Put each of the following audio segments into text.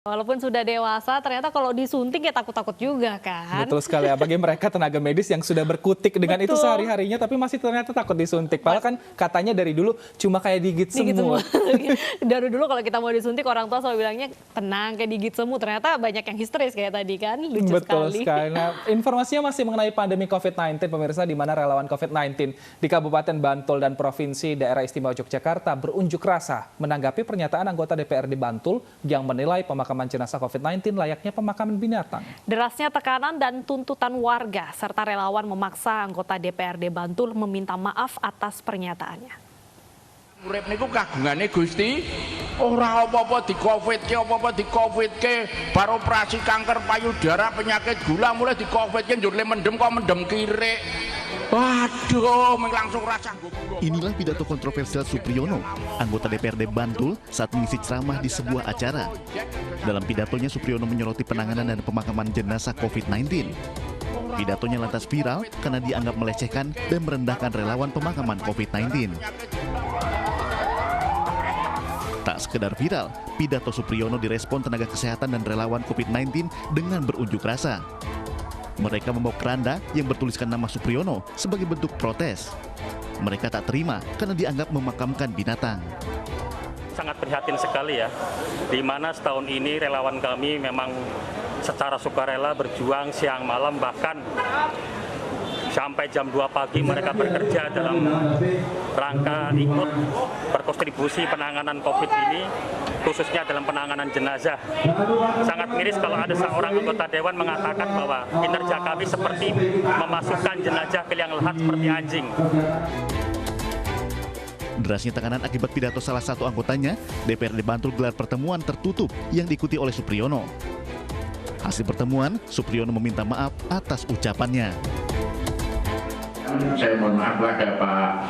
Walaupun sudah dewasa, ternyata kalau disuntik ya takut-takut juga kan. Betul sekali ya, bagi mereka tenaga medis yang sudah berkutik dengan itu sehari-harinya tapi masih ternyata takut disuntik. Padahal kan katanya dari dulu cuma kayak digit semut. Dari dulu kalau kita mau disuntik orang tua selalu bilangnya tenang kayak digigit semut. Ternyata banyak yang histeris kayak tadi kan, lucu Betul sekali. Nah, informasinya masih mengenai pandemi COVID-19 pemirsa, di mana relawan COVID-19 di Kabupaten Bantul dan Provinsi Daerah Istimewa Yogyakarta berunjuk rasa menanggapi pernyataan anggota DPRD Bantul yang menilai pemakaman jenazah COVID-19 layaknya pemakaman binatang. Derasnya tekanan dan tuntutan warga serta relawan memaksa anggota DPRD Bantul meminta maaf atas pernyataannya. Urip niku kagungane Gusti, ora apa-apa di Covid-ke, apa-apa di Covid-ke, bar operasi kanker payudara, penyakit gula mulai di Covid-ke njur le mendem kok mendem kirik. Waduh, langsung rasa. Inilah pidato kontroversial Supriyono, anggota DPRD Bantul saat mengisi ceramah di sebuah acara. Dalam pidatonya Supriyono menyoroti penanganan dan pemakaman jenazah COVID-19. Pidatonya lantas viral karena dianggap melecehkan dan merendahkan relawan pemakaman COVID-19. Tak sekedar viral, pidato Supriyono direspon tenaga kesehatan dan relawan COVID-19 dengan berunjuk rasa. Mereka membawa keranda yang bertuliskan nama Supriyono sebagai bentuk protes. Mereka tak terima karena dianggap memakamkan binatang. Sangat prihatin sekali ya, di mana setahun ini relawan kami memang secara sukarela berjuang siang malam, bahkan sampai jam 2 pagi mereka bekerja dalam rangka ikut berkontribusi penanganan COVID ini, khususnya dalam penanganan jenazah. Sangat miris kalau ada seorang anggota dewan mengatakan bahwa kinerja kami seperti memasukkan jenazah ke liang lahat seperti anjing. Derasnya tekanan akibat pidato salah satu anggotanya, DPRD Bantul gelar pertemuan tertutup yang diikuti oleh Supriyono. Hasil pertemuan, Supriyono meminta maaf atas ucapannya. Saya mohon maaf kepada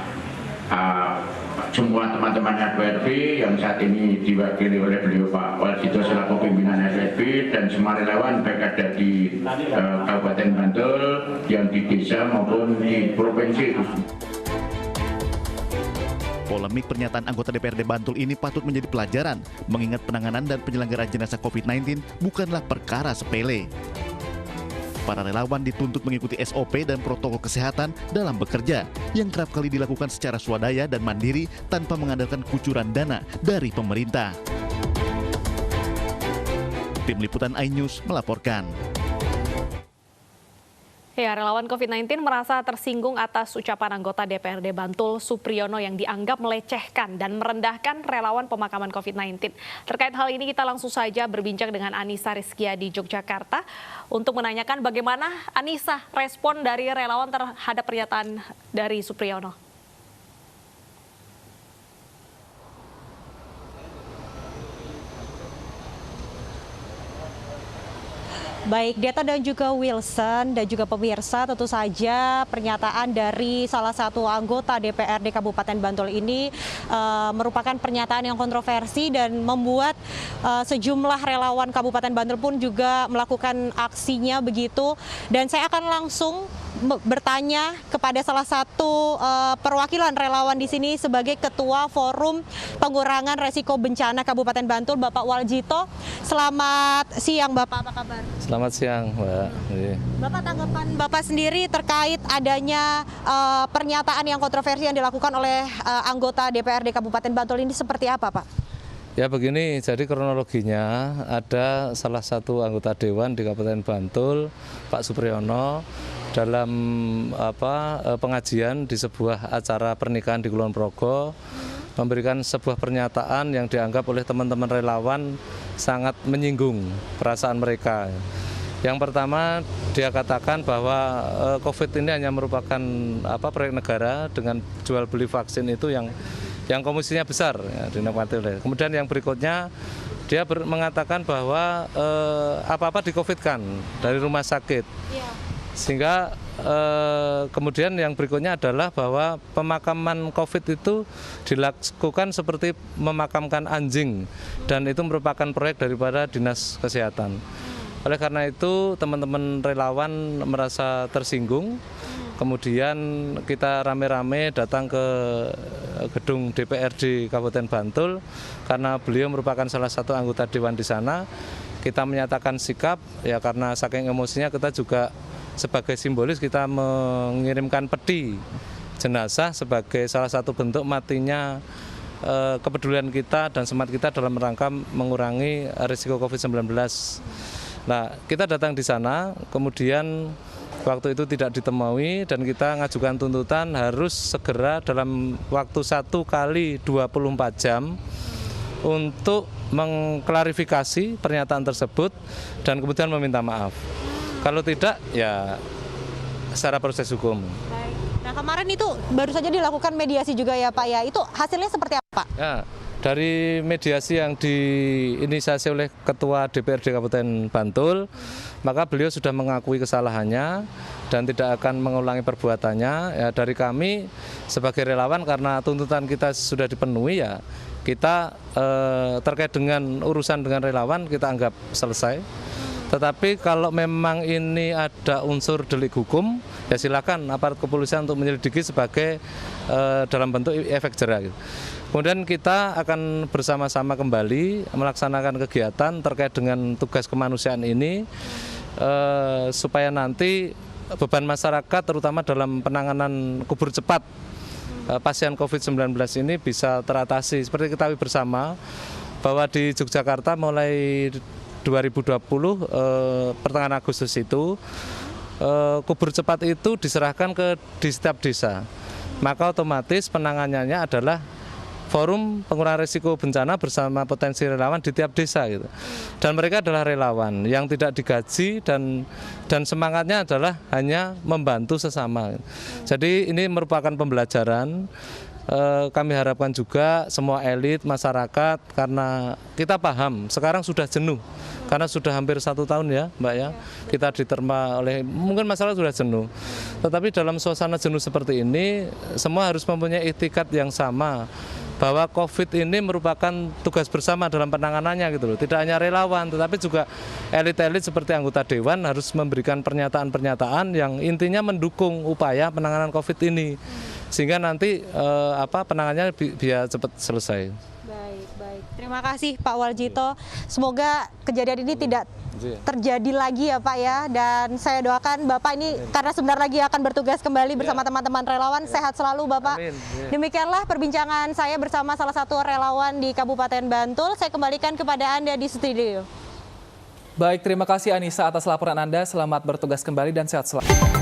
semua teman-teman FWRB yang saat ini diwakili oleh beliau Pak Waljito selaku pimpinan FWRB dan semua relawan baik ada di Kabupaten Bantul, yang di desa maupun di provinsi. Polemik pernyataan anggota DPRD Bantul ini patut menjadi pelajaran, mengingat penanganan dan penyelenggaraan jenazah COVID-19 bukanlah perkara sepele. Para relawan dituntut mengikuti SOP dan protokol kesehatan dalam bekerja, yang kerap kali dilakukan secara swadaya dan mandiri tanpa mengandalkan kucuran dana dari pemerintah. Tim Liputan iNews melaporkan. Ya, relawan COVID-19 merasa tersinggung atas ucapan anggota DPRD Bantul Supriyono yang dianggap melecehkan dan merendahkan relawan pemakaman COVID-19. Terkait hal ini kita langsung saja berbincang dengan Anissa Rizkia di Yogyakarta untuk menanyakan bagaimana Anissa respon dari relawan terhadap pernyataan dari Supriyono. Baik, Deta dan juga Wilson dan juga pemirsa, tentu saja pernyataan dari salah satu anggota DPRD Kabupaten Bantul ini merupakan pernyataan yang kontroversi dan membuat sejumlah relawan Kabupaten Bantul pun juga melakukan aksinya begitu. Dan saya akan langsung bertanya kepada salah satu perwakilan relawan di sini sebagai Ketua Forum Pengurangan Resiko Bencana Kabupaten Bantul, Bapak Waljito. Selamat siang, Bapak, apa kabar? Selamat siang, Mbak. Bapak, tanggapan Bapak sendiri terkait adanya pernyataan yang kontroversi yang dilakukan oleh anggota DPRD Kabupaten Bantul ini seperti apa, Pak? Ya begini, jadi kronologinya ada salah satu anggota dewan di Kabupaten Bantul, Pak Supriyono, dalam pengajian di sebuah acara pernikahan di Kulon Progo, memberikan sebuah pernyataan yang dianggap oleh teman-teman relawan sangat menyinggung perasaan mereka. Yang pertama, dia katakan bahwa COVID ini hanya merupakan proyek negara dengan jual beli vaksin itu yang komisinya besar, ya, dinikmati oleh. Kemudian yang berikutnya, dia mengatakan bahwa apa-apa di-COVID-kan dari rumah sakit. Sehingga kemudian yang berikutnya adalah bahwa pemakaman COVID itu dilakukan seperti memakamkan anjing, dan itu merupakan proyek daripada Dinas Kesehatan. Oleh karena itu teman-teman relawan merasa tersinggung, Kemudian kita rame-rame datang ke gedung DPRD Kabupaten Bantul karena beliau merupakan salah satu anggota dewan di sana. Kita menyatakan sikap ya karena saking emosinya kita juga sebagai simbolis kita mengirimkan peti jenazah sebagai salah satu bentuk matinya kepedulian kita dan semangat kita dalam rangka mengurangi risiko COVID-19. Nah, kita datang di sana, kemudian waktu itu tidak ditemui dan kita ngajukan tuntutan harus segera dalam waktu 1 kali 24 jam untuk mengklarifikasi pernyataan tersebut dan kemudian meminta maaf. Kalau tidak, ya secara proses hukum. Baik. Nah, kemarin itu baru saja dilakukan mediasi juga ya Pak ya. Itu hasilnya seperti apa? Ya, dari mediasi yang diinisiasi oleh Ketua DPRD Kabupaten Bantul, maka beliau sudah mengakui kesalahannya dan tidak akan mengulangi perbuatannya. Ya, dari kami sebagai relawan karena tuntutan kita sudah dipenuhi ya, kita terkait dengan urusan dengan relawan kita anggap selesai. Tetapi kalau memang ini ada unsur delik hukum, ya silakan aparat kepolisian untuk menyelidiki sebagai dalam bentuk efek jera. Kemudian kita akan bersama-sama kembali melaksanakan kegiatan terkait dengan tugas kemanusiaan ini supaya nanti beban masyarakat terutama dalam penanganan kubur cepat pasien COVID-19 ini bisa teratasi. Seperti kita ketahui bersama bahwa di Yogyakarta mulai 2020 pertengahan Agustus itu kubur cepat itu diserahkan di setiap desa. Maka otomatis penanganannya adalah forum pengurangan risiko bencana bersama potensi relawan di tiap desa gitu. Dan mereka adalah relawan yang tidak digaji dan semangatnya adalah hanya membantu sesama. Jadi ini merupakan pembelajaran. Kami harapkan juga semua elit masyarakat karena kita paham sekarang sudah jenuh karena sudah hampir 1 tahun ya Mbak ya kita diterima oleh mungkin masyarakat sudah jenuh, tetapi dalam suasana jenuh seperti ini semua harus mempunyai itikad yang sama bahwa COVID ini merupakan tugas bersama dalam penanganannya gitu loh. Tidak hanya relawan, tetapi juga elit-elit seperti anggota dewan harus memberikan pernyataan-pernyataan yang intinya mendukung upaya penanganan COVID ini, sehingga nanti penanganannya biar cepat selesai. Baik. Terima kasih Pak Waljito. Semoga kejadian ini tidak terjadi lagi ya Pak ya, dan saya doakan Bapak ini karena sebentar lagi akan bertugas kembali bersama teman-teman relawan. Sehat selalu Bapak. Demikianlah perbincangan saya bersama salah satu relawan di Kabupaten Bantul. Saya kembalikan kepada Anda di studio. Baik, terima kasih Anissa atas laporan Anda. Selamat bertugas kembali dan sehat selalu.